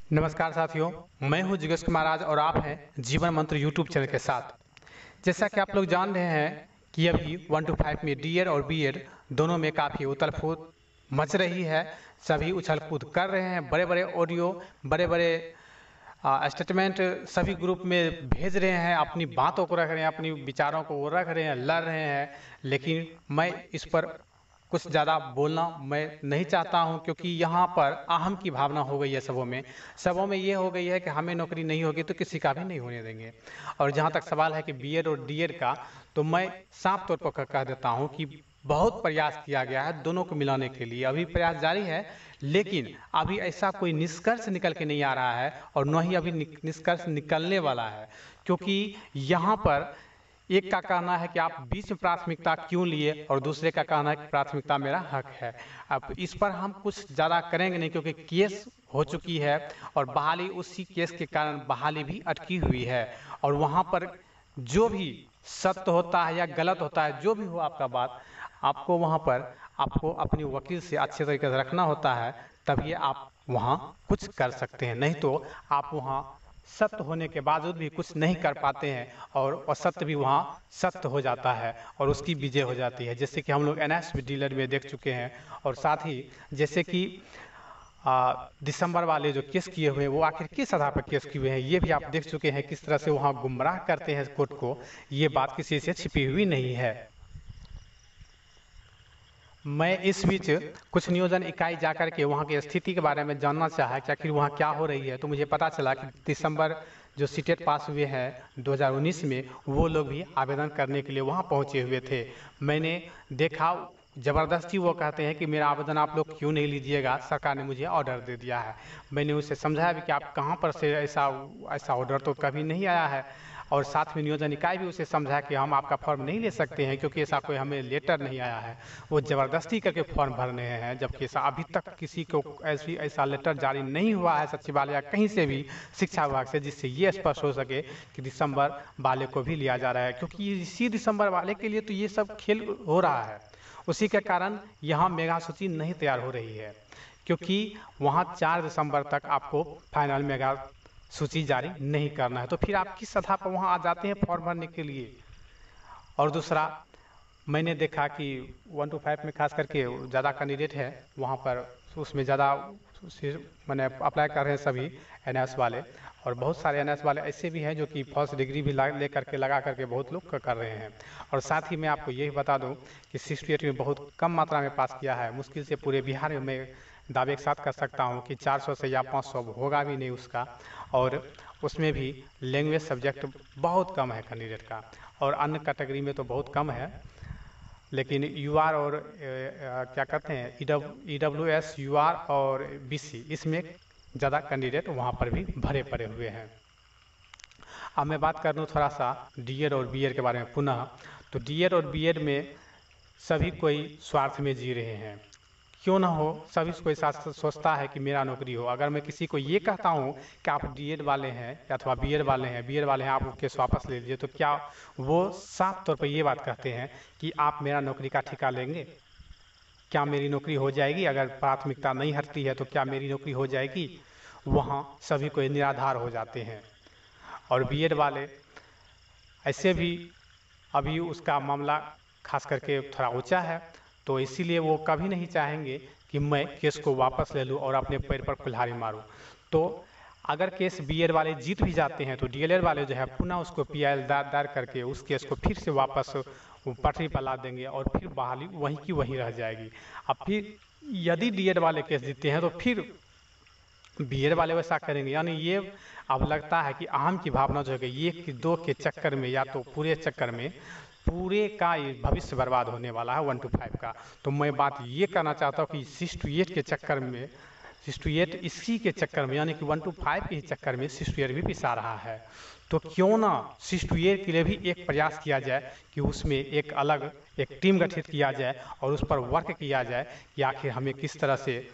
नमस्कार साथियों, मैं हूं जिगेश कुमार आज और आप हैं जीवन मंत्र यूट्यूब चैनल के साथ। जैसा कि आप लोग जान रहे हैं कि अभी 1 to 5 में डीएड और बीएड दोनों में काफ़ी उथल फूट मच रही है। सभी उछल कूद कर रहे हैं, बड़े बड़े ऑडियो, बड़े बड़े स्टेटमेंट सभी ग्रुप में भेज रहे हैं, अपनी बातों को रख रहे हैं, अपनी विचारों को वो रख रहे हैं, लड़ रहे हैं। लेकिन मैं इस पर कुछ ज़्यादा बोलना मैं नहीं चाहता हूं, क्योंकि यहाँ पर अहम की भावना हो गई है सबों में ये हो गई है कि हमें नौकरी नहीं होगी तो किसी का भी नहीं होने देंगे। और जहाँ तक सवाल है कि बीएड और डीएड का, तो मैं साफ तौर पर कह देता हूँ कि बहुत प्रयास किया गया है दोनों को मिलाने के लिए, अभी प्रयास जारी है। लेकिन अभी ऐसा कोई निष्कर्ष निकल के नहीं आ रहा है और न ही अभी निष्कर्ष निकलने वाला है, क्योंकि यहाँ पर एक का कहना है कि आप बीच में प्राथमिकता क्यों लिए और दूसरे का कहना है कि प्राथमिकता मेरा हक है। अब इस पर हम कुछ ज़्यादा करेंगे नहीं, क्योंकि केस हो चुकी है और बहाली उसी केस के कारण बहाली भी अटकी हुई है। और वहाँ पर जो भी सत्य होता है या गलत होता है, जो भी हो आपका बात, आपको वहाँ पर आपको अपनी वकील से अच्छे तरीके से रखना होता है, तभी आप वहाँ कुछ कर सकते हैं। नहीं तो आप वहाँ सत्य होने के बावजूद भी कुछ नहीं कर पाते हैं और असत्य भी वहाँ सत्य हो जाता है और उसकी विजय हो जाती है। जैसे कि हम लोग एनएस डीलर में देख चुके हैं। और साथ ही जैसे कि दिसंबर वाले जो केस किए हुए हैं, वो आखिर किस आधार पर केस किए हुए हैं ये भी आप देख चुके हैं, किस तरह से वहाँ गुमराह करते हैं कोर्ट को। ये बात किसी से छिपी हुई नहीं है। मैं इस बीच कुछ नियोजन इकाई जाकर के वहाँ की स्थिति के बारे में जानना चाहा कि आखिर वहाँ क्या हो रही है। तो मुझे पता चला कि दिसंबर जो सीटेट पास हुए हैं 2019 में, वो लोग भी आवेदन करने के लिए वहाँ पहुँचे हुए थे। मैंने देखा ज़बरदस्ती वो कहते हैं कि मेरा आवेदन आप लोग क्यों नहीं लीजिएगा, सरकार ने मुझे ऑर्डर दे दिया है। मैंने उसे समझाया भी कि आप कहाँ पर से ऐसा ऑर्डर तो कभी नहीं आया है। और साथ में नियोजन इकाई भी उसे समझा कि हम आपका फॉर्म नहीं ले सकते हैं, क्योंकि ऐसा कोई हमें लेटर नहीं आया है। वो ज़बरदस्ती करके फॉर्म भर रहे हैं, जबकि ऐसा अभी तक किसी को ऐसा लेटर जारी नहीं हुआ है सचिवालय या कहीं से भी, शिक्षा विभाग से, जिससे ये स्पष्ट हो सके कि दिसंबर वाले को भी लिया जा रहा है। क्योंकि इसी दिसंबर वाले के लिए तो ये सब खेल हो रहा है। उसी के कारण यहाँ मेगा सूची नहीं तैयार हो रही है, क्योंकि वहाँ 4 दिसंबर तक आपको फाइनल मेगा सूची जारी नहीं करना है। तो फिर आप किस आधार पर वहाँ आ जाते हैं फॉर्म भरने के लिए। और दूसरा, मैंने देखा कि 1 to 5 में खास करके ज़्यादा कैंडिडेट है वहाँ पर, उसमें ज़्यादा मैंने अप्लाई कर रहे हैं सभी एनएस वाले। और बहुत सारे एनएस वाले ऐसे भी हैं जो कि फर्स्ट डिग्री भी ले करके लगा करके बहुत लोग कर रहे हैं। और साथ ही मैं आपको यही बता दूं कि 68 में बहुत कम मात्रा में पास किया है। मुश्किल से पूरे बिहार में मैं दावे के साथ कर सकता हूं कि 400 से या 500 होगा भी नहीं उसका। और उसमें भी लैंग्वेज सब्जेक्ट बहुत कम है कैंडिडेट का, और अन्य कैटेगरी में तो बहुत कम है। लेकिन यूआर और क्या कहते हैं ईडब्ल्यूएस, यूआर और बीसी, इसमें ज़्यादा कैंडिडेट वहाँ पर भी भरे पड़े हुए हैं। अब मैं बात कर लूँ थोड़ा सा डीएड और बीएड के बारे में पुनः। तो डीएड और बीएड में सभी कोई स्वार्थ में जी रहे हैं। क्यों ना हो, सभी कोई सोचता है कि मेरा नौकरी हो। अगर मैं किसी को ये कहता हूँ कि आप डीएड वाले हैं अथवा बीएड वाले हैं आप केस वापस ले लीजिए, तो क्या वो साफ तौर पर ये बात कहते हैं कि आप मेरा नौकरी का ठेका लेंगे? क्या मेरी नौकरी हो जाएगी? अगर प्राथमिकता नहीं हटती है तो क्या मेरी नौकरी हो जाएगी? वहाँ सभी कोई निराधार हो जाते हैं। और बीएड वाले ऐसे भी अभी उसका मामला खास करके थोड़ा ऊंचा है, तो इसीलिए वो कभी नहीं चाहेंगे कि मैं केस को वापस ले लूँ और अपने पैर पर कुल्हाड़ी मारूँ। तो अगर केस बीएड वाले जीत भी जाते हैं तो डीएलएड वाले जो है पुनः उसको पीआईएल दायर करके उस केस को फिर से वापस पटरी पर ला देंगे और फिर बहाली वहीं की वहीं रह जाएगी। अब फिर यदि डीएड वाले केस जीतते हैं तो फिर बीएड वाले वैसा करेंगे। यानी ये अब लगता है कि अहम की भावना जो है ये कि 2 के चक्कर में या तो पूरे चक्कर में पूरे का भविष्य बर्बाद होने वाला है 1 to 5 का। तो मैं बात ये करना चाहता हूँ कि 6 to 8 के चक्कर में 6 to 8 इसी के चक्कर में, यानी कि 1 to 5 के ही चक्कर में 6 to 8 भी पिसा रहा है। तो क्यों ना 6 to 8 के लिए भी एक प्रयास किया जाए कि उसमें एक अलग एक टीम गठित किया जाए और उस पर वर्क किया जाए कि आखिर हमें किस तरह से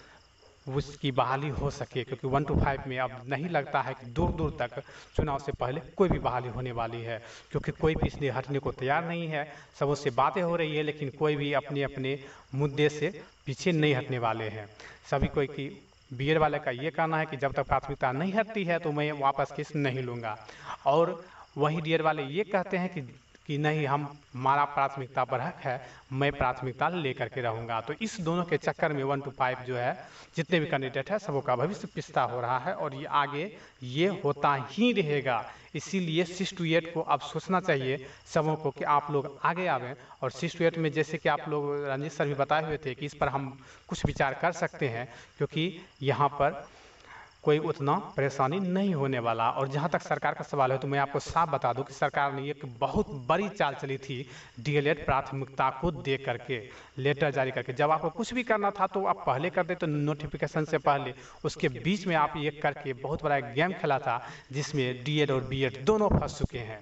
उसकी बहाली हो सके। क्योंकि 1 to 5 में अब नहीं लगता है कि दूर दूर तक चुनाव से पहले कोई भी बहाली होने वाली है, क्योंकि कोई पीछे हटने को तैयार नहीं है। सबों से बातें हो रही है लेकिन कोई भी अपने अपने मुद्दे से पीछे नहीं हटने वाले हैं। सभी कोई की बीएड वाले का ये कहना है कि जब तक प्राथमिकता नहीं हटती है तो मैं वापस केस नहीं लूँगा, और वही डीएड वाले ये कहते हैं कि नहीं, हमारा प्राथमिकता पर हक है, मैं प्राथमिकता लेकर के रहूँगा। तो इस दोनों के चक्कर में 1 to 5 जो है, जितने भी कैंडिडेट है सबों का भविष्य पिस्ता हो रहा है, और ये आगे ये होता ही रहेगा। इसीलिए 6 to 8 को अब सोचना चाहिए सबों को कि आप लोग आगे आवें, और 6 to 8 में जैसे कि आप लोग रंजीत सर भी बताए हुए थे कि इस पर हम कुछ विचार कर सकते हैं, क्योंकि यहाँ पर कोई उतना परेशानी नहीं होने वाला। और जहाँ तक सरकार का सवाल है तो मैं आपको साफ बता दूं कि सरकार ने एक बहुत बड़ी चाल चली थी डीएलएड प्राथमिकता को दे करके, लेटर जारी करके। जब आपको कुछ भी करना था तो आप पहले कर देते, तो नोटिफिकेशन से पहले, उसके बीच में आप ये करके बहुत बड़ा गेम खेला था जिसमें डीएड और बीएड दोनों फंस चुके हैं,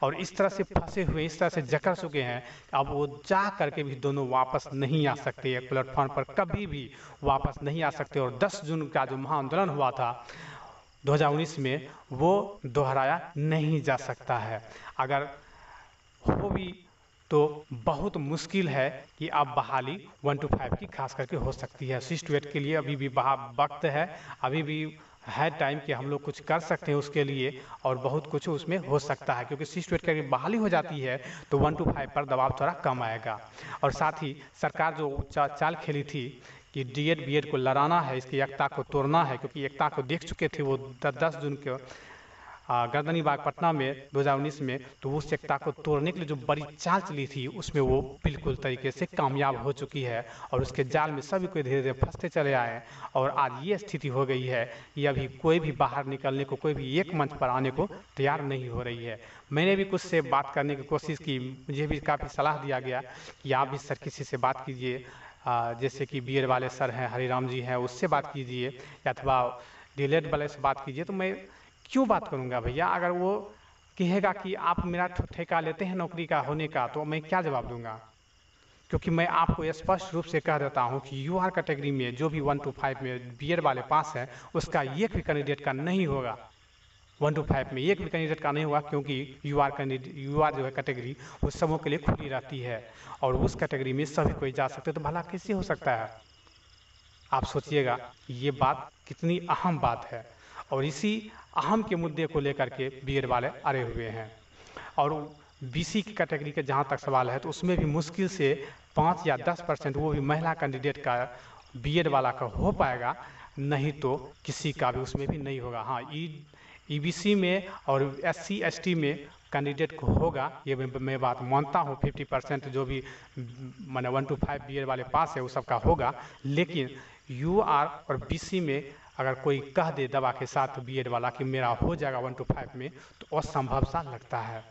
और इस तरह से फंसे हुए, इस तरह से जकड़ चुके हैं, अब वो जा करके भी दोनों वापस नहीं आ सकते, एक प्लेटफॉर्म पर कभी भी वापस नहीं आ सकते। और 10 जून का जो महाआंदोलन हुआ था 2019 में, वो दोहराया नहीं जा सकता है। अगर हो भी तो बहुत मुश्किल है कि अब बहाली 1 to 5 की खास करके हो सकती है। 6 to 8 के लिए अभी भी वक्त है, अभी भी है टाइम कि हम लोग कुछ कर सकते हैं उसके लिए, और बहुत कुछ उसमें हो सकता है, क्योंकि 6 to 8 की बहाली हो जाती है तो 1 to 5 पर दबाव थोड़ा कम आएगा। और साथ ही सरकार जो चाल खेली थी कि डीएड बीएड को लड़ाना है, इसकी एकता को तोड़ना है, क्योंकि एकता को देख चुके थे वो 10 जून के गर्दनी बाग पटना में 2019 में, तो उस एकता को तोड़ने के लिए जो बड़ी चाल चली थी उसमें वो बिल्कुल तरीके से कामयाब हो चुकी है, और उसके जाल में सभी को धीरे धीरे फंसते चले आए, और आज ये स्थिति हो गई है कि अभी कोई भी बाहर निकलने को, कोई भी एक मंच पर आने को तैयार नहीं हो रही है। मैंने भी कुछ से बात करने की कोशिश की, मुझे भी काफ़ी सलाह दिया गया कि आप भी सर किसी से बात कीजिए, जैसे कि बीएड वाले सर हैं, हरिराम जी हैं, उससे बात कीजिए, अथवा डीएलएड वाले से बात कीजिए। तो मैं क्यों बात करूंगा भैया? अगर वो कहेगा कि आप मेरा ठेका लेते हैं नौकरी का होने का, तो मैं क्या जवाब दूंगा? क्योंकि मैं आपको स्पष्ट रूप से कह देता हूं कि यूआर कैटेगरी में जो भी 1 to 5 में बीएड वाले पास है, उसका एक भी कैंडिडेट का नहीं होगा। 1 to 5 में एक भी कैंडिडेट का नहीं होगा, क्योंकि यूआर जो है कैटेगरी उस सबों के लिए खुली रहती है, और उस कैटेगरी में सभी कोई जा सकते, तो भला कैसे हो सकता है? आप सोचिएगा ये बात कितनी अहम बात है, और इसी अहम के मुद्दे को लेकर के बीएड वाले अड़े हुए हैं। और बीसी की कैटेगरी के जहाँ तक सवाल है, तो उसमें भी मुश्किल से 5 या 10% वो भी महिला कैंडिडेट का बीएड वाला का हो पाएगा, नहीं तो किसी का भी उसमें भी नहीं होगा। हाँ, ईबीसी में और एससी एसटी में कैंडिडेट को होगा, ये मैं बात मानता हूँ। 50% जो भी मैंने 1 to 5 बीएड वाले पास है वो सबका होगा, लेकिन यूआर और बीसी में अगर कोई कह दे दवा के साथ बीएड वाला कि मेरा हो जाएगा 1 to 5 में, तो असंभव सा लगता है।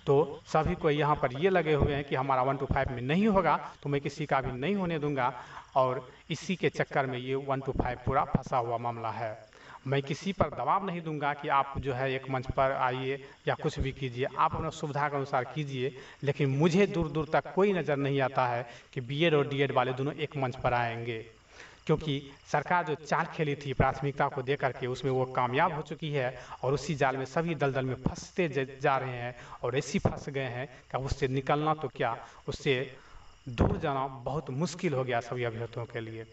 तो सभी को यहाँ पर ये लगे हुए हैं कि हमारा 1 to 5 में नहीं होगा, तो मैं किसी का भी नहीं होने दूंगा, और इसी के चक्कर में ये 1 to 5 पूरा फंसा हुआ मामला है। मैं किसी पर दबाव नहीं दूंगा कि आप जो है एक मंच पर आइए या कुछ भी कीजिए, आप अपना सुविधा के अनुसार कीजिए, लेकिन मुझे दूर दूर तक कोई नज़र नहीं आता है कि बीएड और डीएड वाले दोनों एक मंच पर आएंगे, क्योंकि सरकार जो चाल खेली थी प्राथमिकता को देकर के, उसमें वो कामयाब हो चुकी है, और उसी जाल में सभी दलदल में फंसते जा रहे हैं, और ऐसी फंस गए हैं कि उससे निकलना तो क्या, उससे दूर जाना बहुत मुश्किल हो गया सभी अभ्यर्थियों के लिए।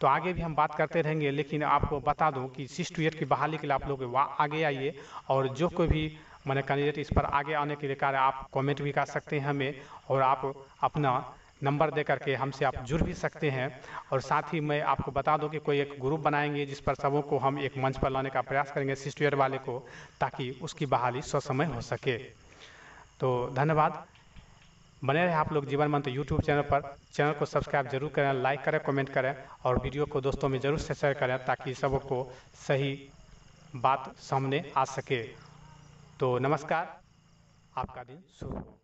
तो आगे भी हम बात करते रहेंगे, लेकिन आपको बता दूं कि 6 to 8 की बहाली के लिए आप लोग आगे आइए, और जो कोई भी मैंने कैंडिडेट इस पर आगे आने के लिए कार्य, आप कमेंट भी कर सकते हैं हमें, और आप अपना नंबर दे करके हमसे आप जुड़ भी सकते हैं। और साथ ही मैं आपको बता दूं कि कोई एक ग्रुप बनाएंगे जिस पर सबों को हम एक मंच पर लाने का प्रयास करेंगे, 6 to 8 वाले को, ताकि उसकी बहाली ससमय हो सके। तो धन्यवाद, बने रहे आप लोग जीवन मंत्र यूट्यूब चैनल पर। चैनल को सब्सक्राइब जरूर करें, लाइक करें, कमेंट करें, और वीडियो को दोस्तों में जरूर से शेयर करें, ताकि सबको सही बात सामने आ सके। तो नमस्कार, आपका दिन शुभ हो।